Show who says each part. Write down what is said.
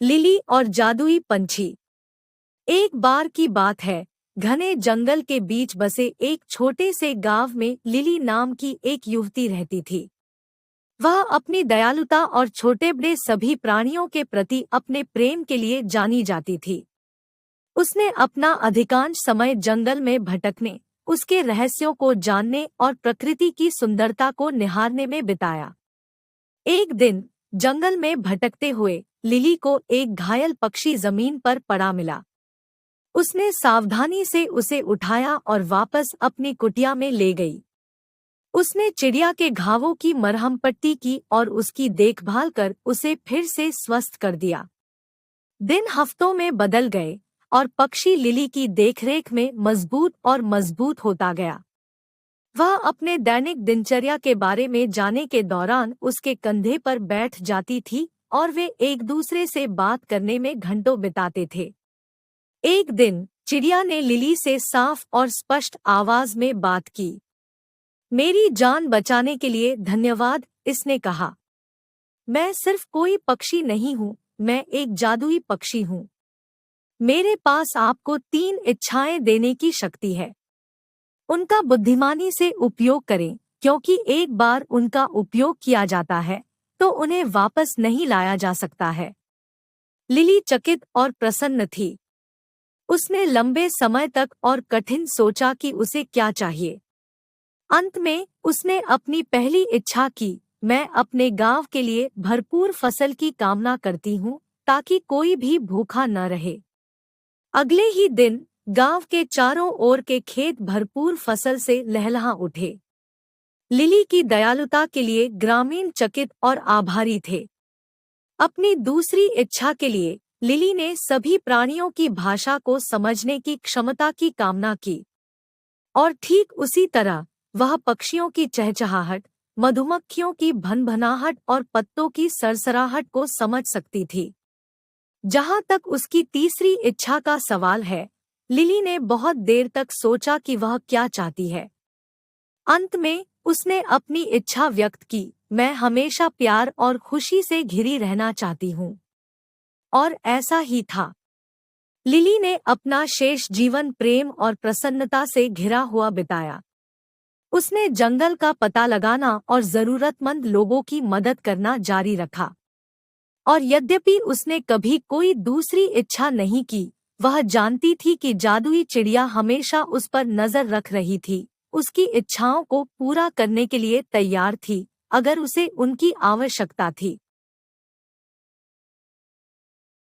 Speaker 1: Lily और जादुई पंछी। एक बार की बात है, घने जंगल के बीच बसे एक छोटे से गांव में लिली नाम की एक युवती रहती थी। वह अपनी दयालुता और छोटे बड़े सभी प्राणियों के प्रति अपने प्रेम के लिए जानी जाती थी। उसने अपना अधिकांश समय जंगल में भटकने, उसके रहस्यों को जानने और प्रकृति की सुंदरता को निहारने में बिताया। एक दिन जंगल में भटकते हुए लिली को एक घायल पक्षी जमीन पर पड़ा मिला। उसने सावधानी से उसे उठाया और वापस अपनी कुटिया में ले गई। उसने चिड़िया के घावों की मरहम पट्टी की और उसकी देखभाल कर उसे फिर से स्वस्थ कर दिया। दिन हफ्तों में बदल गए और पक्षी लिली की देखरेख में मजबूत और मजबूत होता गया। वह अपने दैनिक दिनचर्या के बारे में जानने के दौरान उसके कंधे पर बैठ जाती थी और वे एक दूसरे से बात करने में घंटों बिताते थे। एक दिन चिड़िया ने लिली से साफ और स्पष्ट आवाज में बात की। मेरी जान बचाने के लिए धन्यवाद, इसने कहा। मैं सिर्फ कोई पक्षी नहीं हूँ, मैं एक जादुई पक्षी हूँ। मेरे पास आपको 3 इच्छाएं देने की शक्ति है। उनका बुद्धिमानी से उपयोग करें, क्योंकि एक बार उनका उपयोग किया जाता है तो उन्हें वापस नहीं लाया जा सकता है। लिली चकित और प्रसन्न थी। उसने लंबे समय तक और कठिन सोचा कि उसे क्या चाहिए। अंत में उसने अपनी पहली इच्छा की, मैं अपने गांव के लिए भरपूर फसल की कामना करती हूँ ताकि कोई भी भूखा न रहे। अगले ही दिन गांव के चारों ओर के खेत भरपूर फसल से लहलहा उठे। लिली की दयालुता के लिए ग्रामीण चकित और आभारी थे। अपनी दूसरी इच्छा के लिए लिली ने सभी प्राणियों की भाषा को समझने की क्षमता की कामना की, और ठीक उसी तरह वह पक्षियों की चहचहाहट, मधुमक्खियों की भनभनाहट और पत्तों की सरसराहट को समझ सकती थी। जहां तक उसकी तीसरी इच्छा का सवाल है, लिली ने बहुत देर तक सोचा कि वह क्या चाहती है। अंत में उसने अपनी इच्छा व्यक्त की, मैं हमेशा प्यार और खुशी से घिरी रहना चाहती हूँ। और ऐसा ही था। लिली ने अपना शेष जीवन प्रेम और प्रसन्नता से घिरा हुआ बिताया। उसने जंगल का पता लगाना और जरूरतमंद लोगों की मदद करना जारी रखा। और यद्यपि उसने कभी कोई दूसरी इच्छा नहीं की, वह जानती थी कि जादुई चिड़िया हमेशा उस पर नजर रख रही थी, उसकी इच्छाओं को पूरा करने के लिए तैयार थी, अगर उसे उनकी आवश्यकता थी।